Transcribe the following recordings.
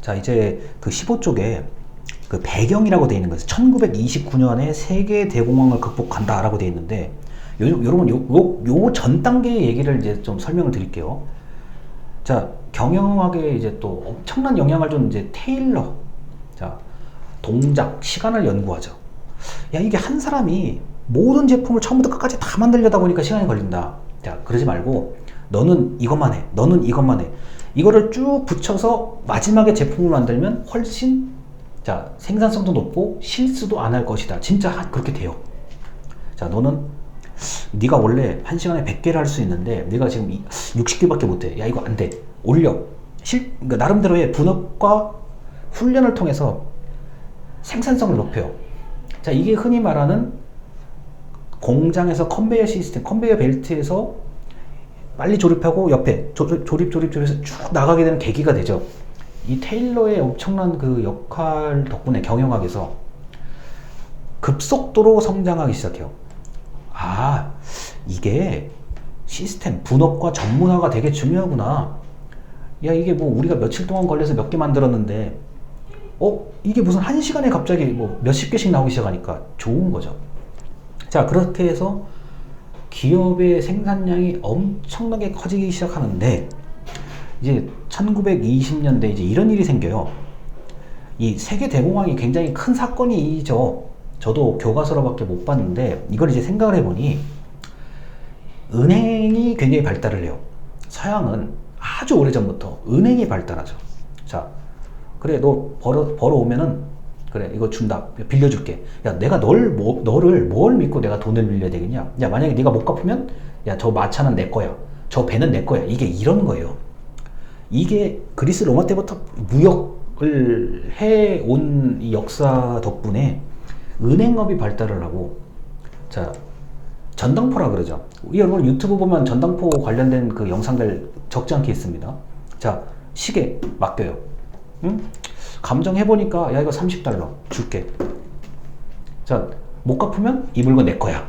자, 이제 그 15쪽에 그 배경이라고 되어 있는 거예요. 1929년에 세계 대공황을 극복한다라고 되어 있는데, 여러분 요 전 단계의 얘기를 이제 좀 설명을 드릴게요. 자, 경영학에 이제 또 엄청난 영향을 준 이제 테일러. 자, 동작, 시간을 연구하죠. 야, 이게 한 사람이 모든 제품을 처음부터 끝까지 다 만들려다 보니까 시간이 걸린다. 자, 그러지 말고 너는 이것만 해. 너는 이것만 해. 이거를 쭉 붙여서 마지막에 제품을 만들면 훨씬 자, 생산성도 높고 실수도 안 할 것이다. 진짜 그렇게 돼요. 자, 너는 네가 원래 1시간에 100개를 할 수 있는데 네가 지금 60개밖에 못해. 야, 이거 안 돼. 올려. 그러니까 나름대로의 분업과 훈련을 통해서 생산성을 높여요. 자, 이게 흔히 말하는 공장에서 컨베이어 시스템, 컨베이어 벨트에서 빨리 조립하고 옆에 조립해서 쭉 나가게 되는 계기가 되죠. 이 테일러의 엄청난 그 역할 덕분에 경영학에서 급속도로 성장하기 시작해요. 아, 이게 시스템, 분업과 전문화가 되게 중요하구나. 야, 이게 뭐 우리가 며칠 동안 걸려서 몇 개 만들었는데 이게 무슨 1시간에 갑자기 뭐 몇십 개씩 나오기 시작하니까 좋은 거죠. 자, 그렇게 해서 기업의 생산량이 엄청나게 커지기 시작하는데, 이제 1920년대 이제 이런 일이 생겨요. 이 세계 대공황이 굉장히 큰 사건이죠. 저도 교과서로밖에 못 봤는데 이걸 이제 생각을 해보니 은행이 굉장히 발달을 해요. 서양은 아주 오래전부터 은행이 발달하죠. 자, 그래, 너 벌어오면은 그래, 이거 준다. 빌려줄게. 야, 내가 너를 뭘 믿고 내가 돈을 빌려야 되겠냐? 야, 만약에 네가 못 갚으면 야, 저 마차는 내 거야. 저 배는 내 거야. 이게 이런 거예요. 이게 그리스 로마 때부터 무역을 해온 이 역사 덕분에 은행업이 발달을 하고, 자, 전당포라 그러죠. 여러분 유튜브 보면 전당포 관련된 그 영상들 적지 않게 있습니다. 자, 시계 맡겨요. 응? 감정해보니까 야, 이거 $30 줄게. 자, 못 갚으면 이 물건 내 거야.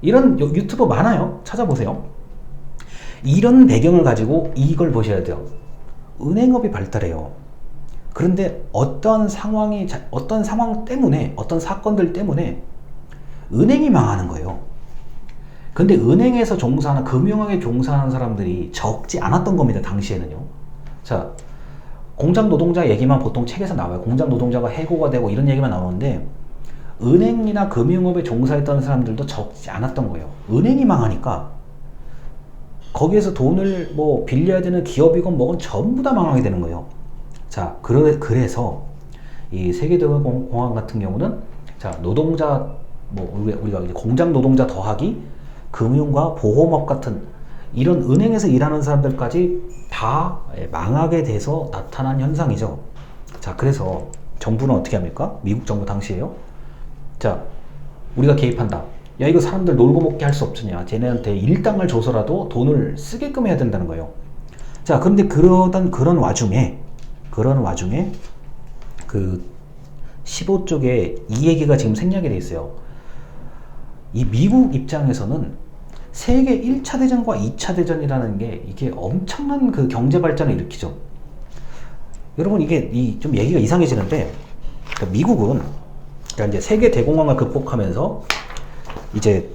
이런 유튜버 많아요. 찾아보세요. 이런 배경을 가지고 이걸 보셔야 돼요. 은행업이 발달해요. 그런데 어떤 상황 때문에, 어떤 사건들 때문에 은행이 망하는 거예요. 근데 은행에서 종사하는, 금융학에 종사하는 사람들이 적지 않았던 겁니다. 당시에는요. 자, 공장 노동자 얘기만 보통 책에서 나와요. 공장 노동자가 해고가 되고 이런 얘기만 나오는데, 은행이나 금융업에 종사했던 사람들도 적지 않았던 거예요. 은행이 망하니까 거기에서 돈을 뭐 빌려야 되는 기업이건 뭐건 전부 다 망하게 되는 거예요. 자, 그래서 이 세계대공황 같은 경우는, 자, 노동자, 뭐 우리가 이제 공장 노동자 더하기 금융과 보험업 같은 이런 은행에서 일하는 사람들까지 다 망하게 돼서 나타난 현상이죠. 자, 그래서 정부는 어떻게 합니까? 미국 정부 당시에요. 자, 우리가 개입한다. 야, 이거 사람들 놀고 먹게 할 수 없으냐. 쟤네한테 일당을 줘서라도 돈을 쓰게끔 해야 된다는 거예요. 자, 그런데 그런 와중에 그 15쪽에 이 얘기가 지금 생략이 돼 있어요. 이 미국 입장에서는 세계 1차 대전과 2차 대전이라는 게 이게 엄청난 그 경제 발전을 일으키죠. 여러분, 이게 좀 얘기가 이상해지는데, 그러니까 미국은 그러니까 이제 세계 대공황을 극복하면서 이제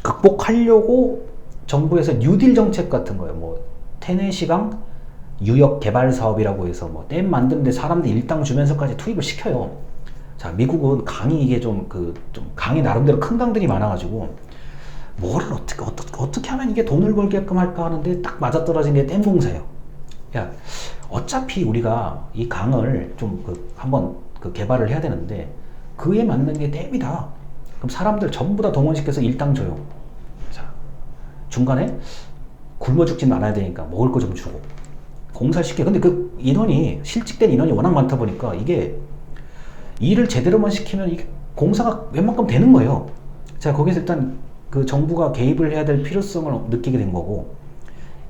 극복하려고 정부에서 뉴딜 정책 같은 거예요. 뭐 테네시강 유역 개발 사업이라고 해서 뭐 댐 만드는데 사람들 일당 주면서까지 투입을 시켜요. 자, 미국은 강이 이게 좀 강이 나름대로 큰 강들이 많아가지고 뭐를 어떻게 하면 이게 돈을 벌게끔 할까 하는데 딱 맞아떨어진 게 댐 공사예요. 야, 어차피 우리가 이 강을 좀 한번 개발을 해야 되는데 그에 맞는 게 댐이다. 그럼 사람들 전부 다 동원시켜서 일당 줘요. 자, 중간에 굶어 죽진 않아야 되니까 먹을 거 좀 주고 공사시켜. 근데 그 실직된 인원이 워낙 많다 보니까 이게 일을 제대로만 시키면 이게 공사가 웬만큼 되는 거예요. 자, 거기서 일단 그 정부가 개입을 해야 될 필요성을 느끼게 된 거고,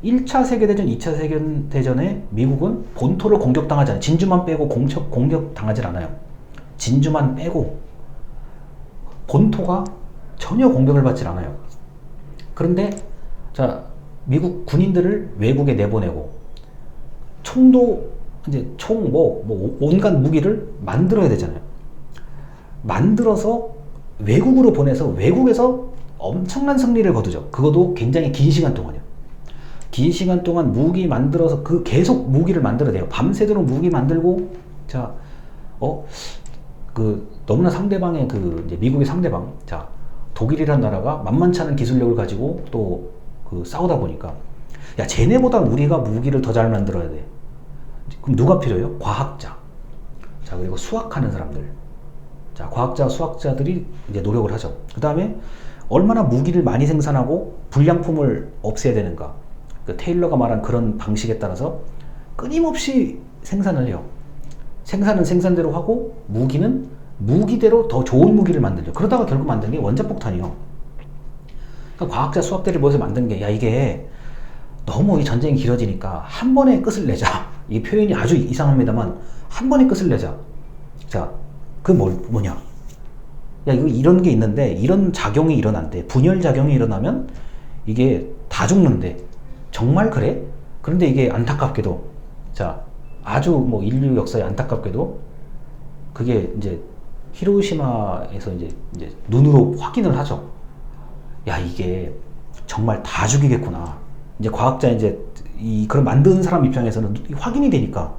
1차 세계대전, 2차 세계대전에 미국은 본토를 공격당하지 않아요. 진주만 빼고 공격당하지 않아요. 진주만 빼고 본토가 전혀 공격을 받지 않아요. 그런데 자, 미국 군인들을 외국에 내보내고 총도 이제 총 온갖 무기를 만들어야 되잖아요. 만들어서 외국으로 보내서 외국에서 엄청난 승리를 거두죠. 그것도 굉장히 긴 시간 동안이요. 긴 시간 동안 무기 만들어서 계속 무기를 만들어야 돼요. 밤새도록 무기 만들고, 자, 너무나 상대방의 이제 미국의 상대방, 자, 독일이라는 나라가 만만치 않은 기술력을 가지고 또 싸우다 보니까, 야, 쟤네보다 우리가 무기를 더 잘 만들어야 돼. 그럼 누가 필요해요? 과학자. 자, 그리고 수학하는 사람들. 자, 과학자, 수학자들이 이제 노력을 하죠. 그 다음에 얼마나 무기를 많이 생산하고 불량품을 없애야 되는가. 테일러가 말한 그런 방식에 따라서 끊임없이 생산을 해요. 생산은 생산대로 하고 무기는 무기대로 더 좋은 무기를 만들죠. 그러다가 결국 만든 게 원자폭탄이요. 그러니까 과학자, 수학자들이 모여서 만든 게, 야, 이게 너무 이 전쟁이 길어지니까 한 번에 끝을 내자. 이 표현이 아주 이상합니다만 한 번에 끝을 내자. 자, 뭐냐? 야, 이거 이런 게 있는데 이런 작용이 일어난대. 분열 작용이 일어나면 이게 다 죽는데. 정말 그래? 그런데 이게 안타깝게도, 자, 아주 인류 역사에 안타깝게도 그게 이제 히로시마에서 이제 눈으로 확인을 하죠. 야, 이게 정말 다 죽이겠구나. 이제 과학자, 이제 그런 만드는 사람 입장에서는 확인이 되니까,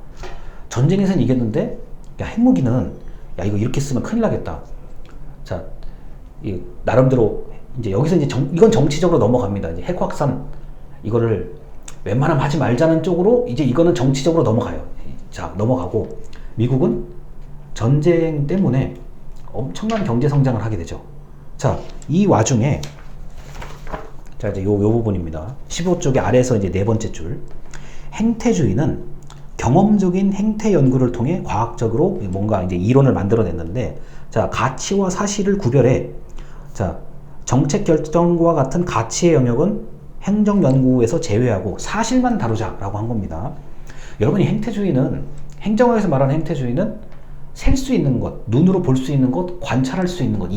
전쟁에서는 이겼는데, 야, 핵무기는, 야, 이거 이렇게 쓰면 큰일 나겠다. 자, 나름대로 이제 여기서 이제 이건 정치적으로 넘어갑니다. 이제 핵 확산, 이거를 웬만하면 하지 말자는 쪽으로, 이제 이거는 정치적으로 넘어가요. 자, 넘어가고, 미국은 전쟁 때문에 엄청난 경제 성장을 하게 되죠. 자, 이 와중에, 자, 이제 요 부분입니다. 15쪽의 아래에서 이제 네 번째 줄. 행태주의는 경험적인 행태 연구를 통해 과학적으로 뭔가 이제 이론을 만들어냈는데, 자, 가치와 사실을 구별해. 자, 정책 결정과 같은 가치의 영역은 행정 연구에서 제외하고 사실만 다루자라고 한 겁니다. 여러분이 행정학에서 말하는 행태주의는 셀 수 있는 것, 눈으로 볼 수 있는 것, 관찰할 수 있는 것,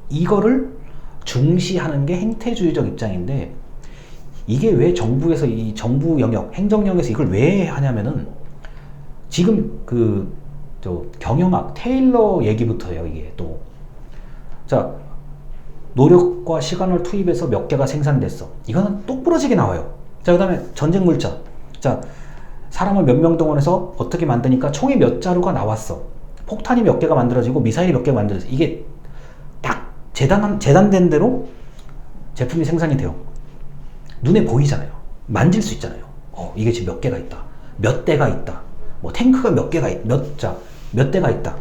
이거를 중시하는 게 행태주의적 입장인데, 이게 왜 정부에서 이 정부 영역, 행정 영역에서 이걸 왜 하냐면은, 지금 경영학 테일러 얘기부터예요. 이게 또, 자, 노력과 시간을 투입해서 몇 개가 생산됐어. 이거는 똑부러지게 나와요. 자, 그 다음에 전쟁 물자. 자, 사람을 몇 명 동원해서 어떻게 만드니까 총이 몇 자루가 나왔어. 폭탄이 몇 개가 만들어지고 미사일이 몇 개가 만들어졌어. 이게 딱 재단된 대로 제품이 생산이 돼요. 눈에 보이잖아요. 만질 수 있잖아요. 이게 지금 몇 개가 있다. 몇 대가 있다. 탱크가 몇 개가 몇 대가 있다.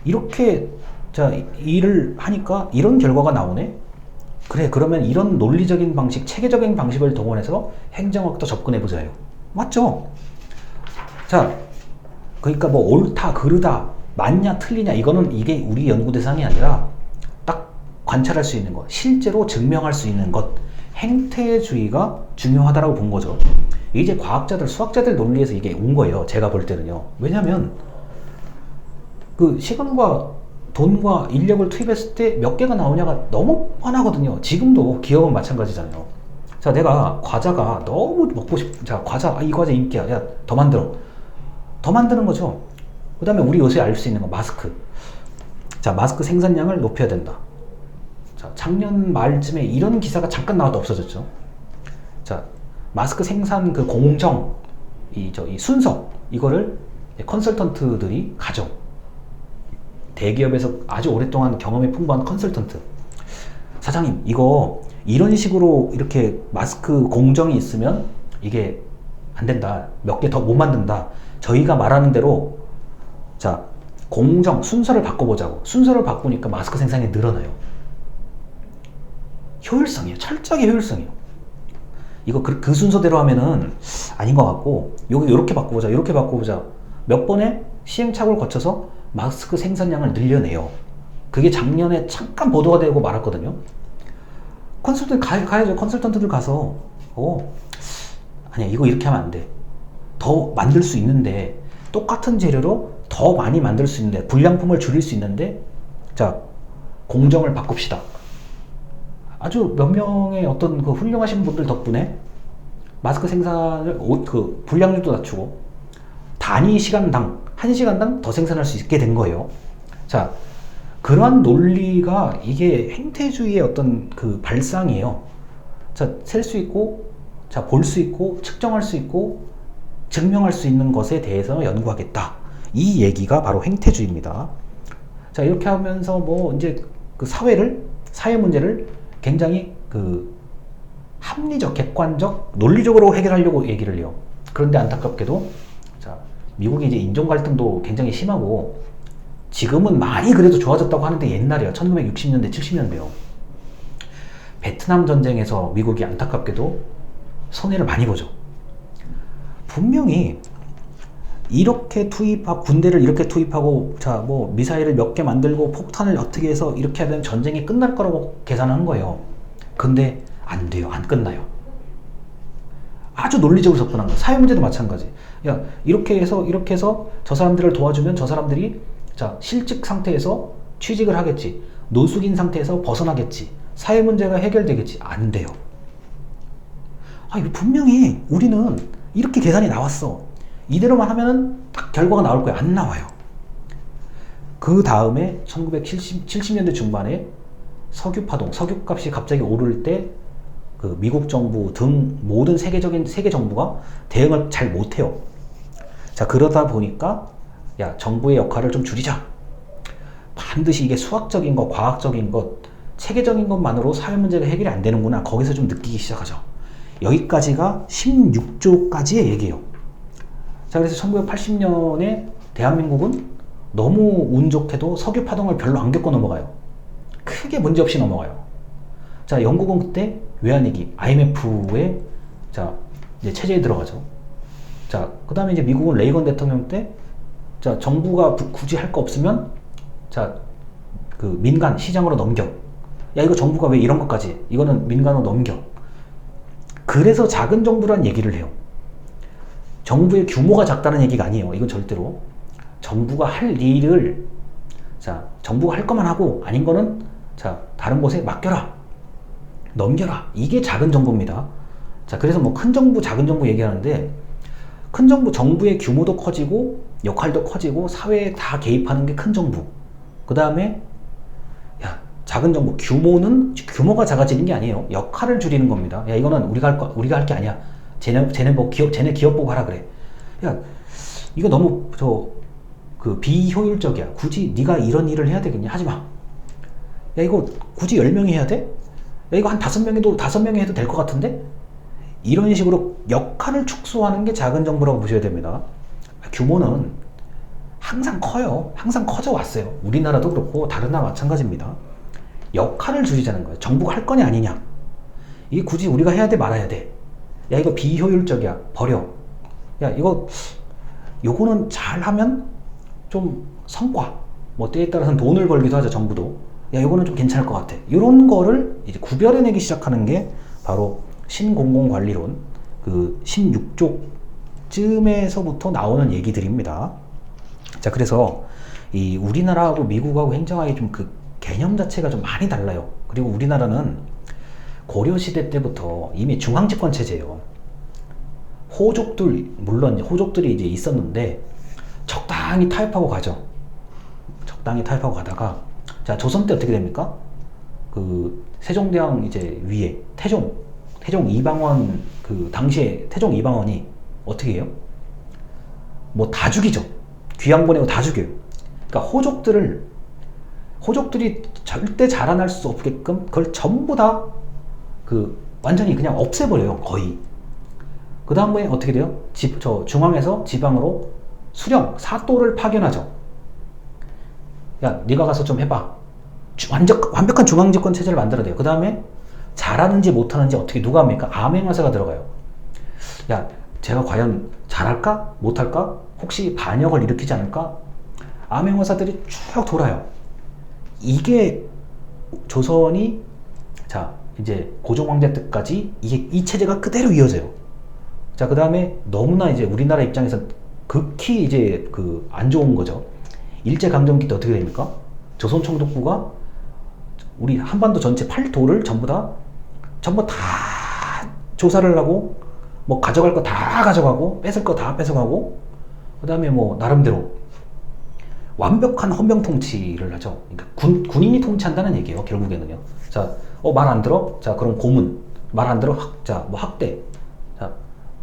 이렇게, 자, 일을 하니까 이런 결과가 나오네? 그래, 그러면 이런 논리적인 방식, 체계적인 방식을 동원해서 행정학도 접근해보자요. 맞죠? 자, 그러니까 옳다, 그르다, 맞냐, 틀리냐, 이게 우리 연구 대상이 아니라 딱 관찰할 수 있는 것, 실제로 증명할 수 있는 것, 행태주의가 중요하다라고 본 거죠. 이제 과학자들, 수학자들 논리에서 이게 온 거예요. 제가 볼 때는요. 왜냐면, 시간과 돈과 인력을 투입했을 때 몇 개가 나오냐가 너무 뻔하거든요. 지금도 기업은 마찬가지잖아요. 자, 내가 과자가 너무 먹고 자, 이 과자 인기야. 야, 더 만들어. 더 만드는 거죠. 그 다음에 우리 요새 알 수 있는 거, 마스크. 자, 마스크 생산량을 높여야 된다. 자, 작년 말쯤에 이런 기사가 잠깐 나와도 없어졌죠. 자, 마스크 생산 공정, 이 순서, 이거를 컨설턴트들이 가져. 대기업에서 아주 오랫동안 경험이 풍부한 컨설턴트. 사장님, 이런 식으로 이렇게 마스크 공정이 있으면 이게 안 된다. 몇 개 더 못 만든다. 저희가 말하는 대로, 자, 공정, 순서를 바꿔보자고. 순서를 바꾸니까 마스크 생산이 늘어나요. 효율성이에요. 철저하게 효율성이에요. 이거 그 순서대로 하면은 아닌 것 같고, 이렇게 바꿔보자. 이렇게 바꿔보자. 몇 번의 시행착오를 거쳐서 마스크 생산량을 늘려내요. 그게 작년에 잠깐 보도가 되고 말았거든요. 가야죠. 컨설턴트들 가서, 아니야, 이거 이렇게 하면 안 돼. 더 만들 수 있는데, 똑같은 재료로 더 많이 만들 수 있는데, 불량품을 줄일 수 있는데, 자, 공정을 바꿉시다. 아주 몇 명의 어떤 훌륭하신 분들 덕분에 마스크 생산을, 불량률도 낮추고, 단위 시간당, 1시간당 더 생산할 수 있게 된 거예요. 자, 그러한 논리가 이게 행태주의의 어떤 그 발상이에요. 자, 셀 수 있고, 자, 볼 수 있고, 측정할 수 있고, 증명할 수 있는 것에 대해서 연구하겠다. 이 얘기가 바로 행태주의입니다. 자, 이렇게 하면서 뭐 이제 그 사회 문제를 굉장히 그 합리적, 객관적, 논리적으로 해결하려고 얘기를 해요. 그런데 안타깝게도 자, 미국이 이제 인종 갈등도 굉장히 심하고 지금은 많이 그래도 좋아졌다고 하는데 옛날이에요. 1960년대, 70년대요. 베트남 전쟁에서 미국이 안타깝게도 손해를 많이 보죠. 분명히 이렇게 군대를 이렇게 투입하고, 자, 뭐, 미사일을 몇 개 만들고, 폭탄을 어떻게 해서 이렇게 하면 전쟁이 끝날 거라고 계산하는 거예요. 근데 안 돼요. 안 끝나요. 아주 논리적으로 접근한 거예요. 사회 문제도 마찬가지. 야, 이렇게 해서 저 사람들을 도와주면 저 사람들이, 자, 실직 상태에서 취직을 하겠지. 노숙인 상태에서 벗어나겠지. 사회 문제가 해결되겠지. 안 돼요. 아, 이거 분명히 우리는 이렇게 계산이 나왔어. 이대로만 하면은 딱 결과가 나올 거예요. 안 나와요. 그 다음에 1970년대 중반에 석유값이 갑자기 오를 때 그 미국 정부 등 모든 세계 정부가 대응을 잘 못해요. 자, 그러다 보니까 야, 정부의 역할을 좀 줄이자. 반드시 이게 수학적인 것, 과학적인 것, 체계적인 것만으로 사회 문제가 해결이 안 되는구나. 거기서 좀 느끼기 시작하죠. 여기까지가 16조까지의 얘기예요. 자, 그래서 1980년에 대한민국은 너무 운 좋게도 석유 파동을 별로 안 겪고 넘어가요. 크게 문제 없이 넘어가요. 자, 영국은 그때 외환위기, IMF의 자, 이제 체제에 들어가죠. 자, 그 다음에 이제 미국은 레이건 대통령 때, 자, 정부가 굳이 할 거 없으면, 자, 그 민간 시장으로 넘겨. 야, 이거 정부가 왜 이런 것까지 해? 이거는 민간으로 넘겨. 그래서 작은 정부란 얘기를 해요. 정부의 규모가 작다는 얘기가 아니에요. 이건 절대로. 정부가 할 일을, 자, 정부가 할 것만 하고, 아닌 거는, 자, 다른 곳에 맡겨라. 넘겨라. 이게 작은 정부입니다. 자, 그래서 뭐 큰 정부, 작은 정부 얘기하는데, 큰 정부, 정부의 규모도 커지고, 역할도 커지고, 사회에 다 개입하는 게 큰 정부. 그 다음에, 야, 작은 정부, 규모가 작아지는 게 아니에요. 역할을 줄이는 겁니다. 야, 이거는 우리가 할 게 아니야. 쟤네 기업 보고 하라 그래. 야, 이거 너무 비효율적이야. 굳이 네가 이런 일을 해야 되겠냐? 하지 마. 야, 이거 굳이 10명이 해야 돼? 야, 이거 한 5명이 해도 될 것 같은데? 이런 식으로 역할을 축소하는 게 작은 정부라고 보셔야 됩니다. 규모는 항상 커요. 항상 커져 왔어요. 우리나라도 그렇고 다른 나라 마찬가지입니다. 역할을 줄이자는 거예요. 정부가 할 거냐 아니냐. 이게 굳이 우리가 해야 돼 말아야 돼. 야, 이거 비효율적이야. 버려. 야, 요거는 잘하면 좀 성과, 뭐 때에 따라서는 돈을 벌기도 하죠. 정부도. 야, 이거는 좀 괜찮을 것 같아. 이런 거를 이제 구별해내기 시작하는 게 바로 신공공관리론 그 16조쯤에서부터 나오는 얘기들입니다. 자, 그래서 이 우리나라하고 미국하고 행정학의 좀 그 개념 자체가 좀 많이 달라요. 그리고 우리나라는 고려시대 때부터 이미 중앙집권 체제예요. 물론 호족들이 이제 있었는데 적당히 타협하고 가죠. 적당히 타협하고 가다가, 자, 조선 때 어떻게 됩니까? 그 세종대왕 이제 위에 태종 이방원, 그 당시에 태종 이방원이 어떻게 해요? 뭐 다 죽이죠. 귀양 보내고 다 죽여요. 그러니까 호족들이 절대 자라날 수 없게끔 그걸 전부 다 완전히 그냥 없애버려요. 거의. 그 다음에 어떻게 돼요? 중앙에서 지방으로 사또를 파견하죠. 야, 네가 가서 좀 해봐. 완벽한 중앙집권 체제를 만들어야 돼요. 그 다음에 잘하는지 못하는지 어떻게 누가 합니까? 암행어사가 들어가요. 야, 제가 과연 잘할까? 못할까? 혹시 반역을 일으키지 않을까? 암행어사들이 쭉 돌아요. 이게 조선이, 자, 이제 고종황제 때까지 이 체제가 그대로 이어져요. 자, 그 다음에 너무나 이제 우리나라 입장에서 극히 이제 안 좋은 거죠. 일제강점기 때 어떻게 됩니까? 조선총독부가 우리 한반도 전체 8도를 전부 다 조사를 하고, 뭐 가져갈 거 다 가져가고, 뺏을 거 다 뺏어가고, 그 다음에 뭐 나름대로 완벽한 헌병 통치를 하죠. 그러니까 군인이 통치한다는 얘기예요. 결국에는요. 자, 말 안 들어? 자, 그럼 고문. 말 안 들어? 뭐 학대. 자,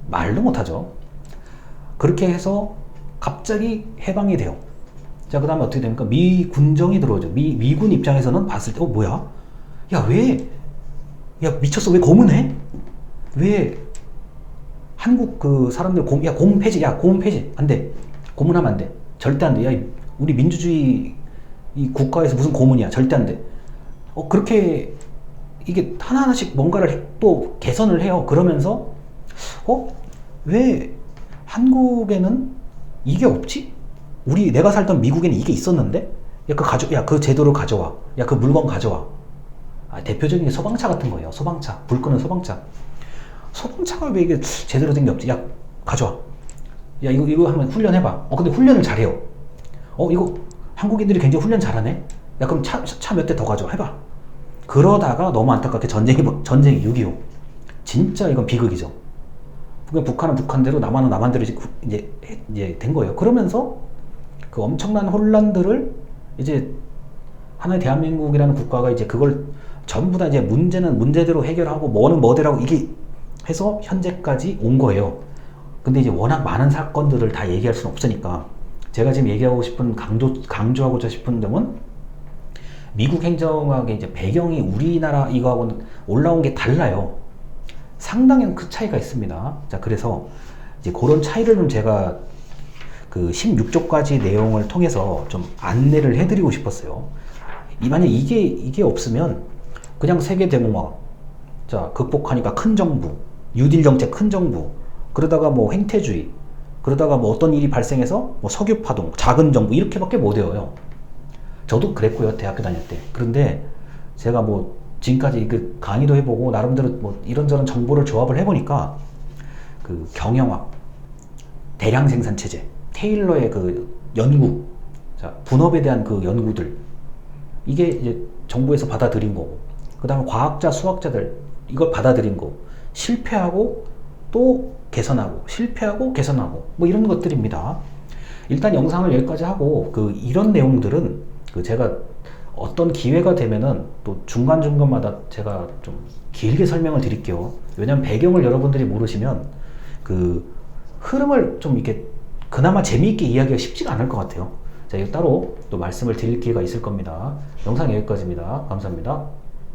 말도 못하죠. 그렇게 해서 갑자기 해방이 돼요. 자, 그 다음에 어떻게 됩니까? 미군정이 들어오죠. 미군 입장에서는 봤을 때, 뭐야? 야, 미쳤어? 왜 고문해? 왜 한국 그 사람들 고문 폐지, 고문 폐지. 안 돼. 고문하면 안 돼. 절대 안 돼. 야, 우리 민주주의 이 국가에서 무슨 고문이야. 절대 안 돼. 그렇게 이게 하나하나씩 뭔가를 또 개선을 해요. 그러면서, 왜 한국에는 이게 없지? 내가 살던 미국에는 이게 있었는데? 그 제도를 가져와. 야, 그 물건 가져와. 대표적인 게 소방차 같은 거예요. 소방차. 불 끄는 소방차. 소방차가 왜 이게 제대로 된 게 없지? 야, 가져와. 야, 이거 한번 훈련해봐. 근데 훈련을 잘해요. 이거 한국인들이 굉장히 훈련 잘하네? 야, 그럼 차 몇 대 더 가져와. 해봐. 그러다가 너무 안타깝게 전쟁이 6.25. 진짜 이건 비극이죠. 북한은 북한대로, 남한은 남한대로 이제 된 거예요. 그러면서 그 엄청난 혼란들을 이제 하나의 대한민국이라는 국가가 이제 그걸 전부 다 이제 문제는 문제대로 해결하고 뭐는 뭐대로 이게 해서 현재까지 온 거예요. 근데 이제 워낙 많은 사건들을 다 얘기할 수는 없으니까 제가 지금 얘기하고 싶은 강조하고자 싶은 점은 미국 행정학의 이제 배경이 우리나라 이거하고는 올라온 게 달라요. 상당히 큰 차이가 있습니다. 자, 그래서 이제 그런 차이를 좀 제가 그 16조까지 내용을 통해서 좀 안내를 해드리고 싶었어요. 만약 이게 없으면 그냥 세계 대공황, 자, 극복하니까 큰 정부, 뉴딜 정책 큰 정부, 그러다가 뭐 횡태주의, 그러다가 뭐 어떤 일이 발생해서 뭐 석유 파동, 작은 정부 이렇게밖에 못 외워요. 저도 그랬고요, 대학교 다닐 때. 그런데 제가 뭐 지금까지 그 강의도 해보고 나름대로 뭐 이런저런 정보를 조합을 해보니까 그 경영학, 대량 생산 체제, 테일러의 그 연구, 자, 분업에 대한 그 연구들, 이게 이제 정부에서 받아들인 거고, 그 다음에 과학자, 수학자들 이걸 받아들인 거, 실패하고 또 개선하고, 실패하고 개선하고, 뭐 이런 것들입니다. 일단 영상을 여기까지 하고 이런 내용들은 제가 어떤 기회가 되면은 또 중간중간마다 제가 좀 길게 설명을 드릴게요. 왜냐면 배경을 여러분들이 모르시면 그 흐름을 좀 이렇게 그나마 재미있게 이야기가 쉽지가 않을 것 같아요. 자, 이거 따로 또 말씀을 드릴 기회가 있을 겁니다. 영상 여기까지입니다. 감사합니다.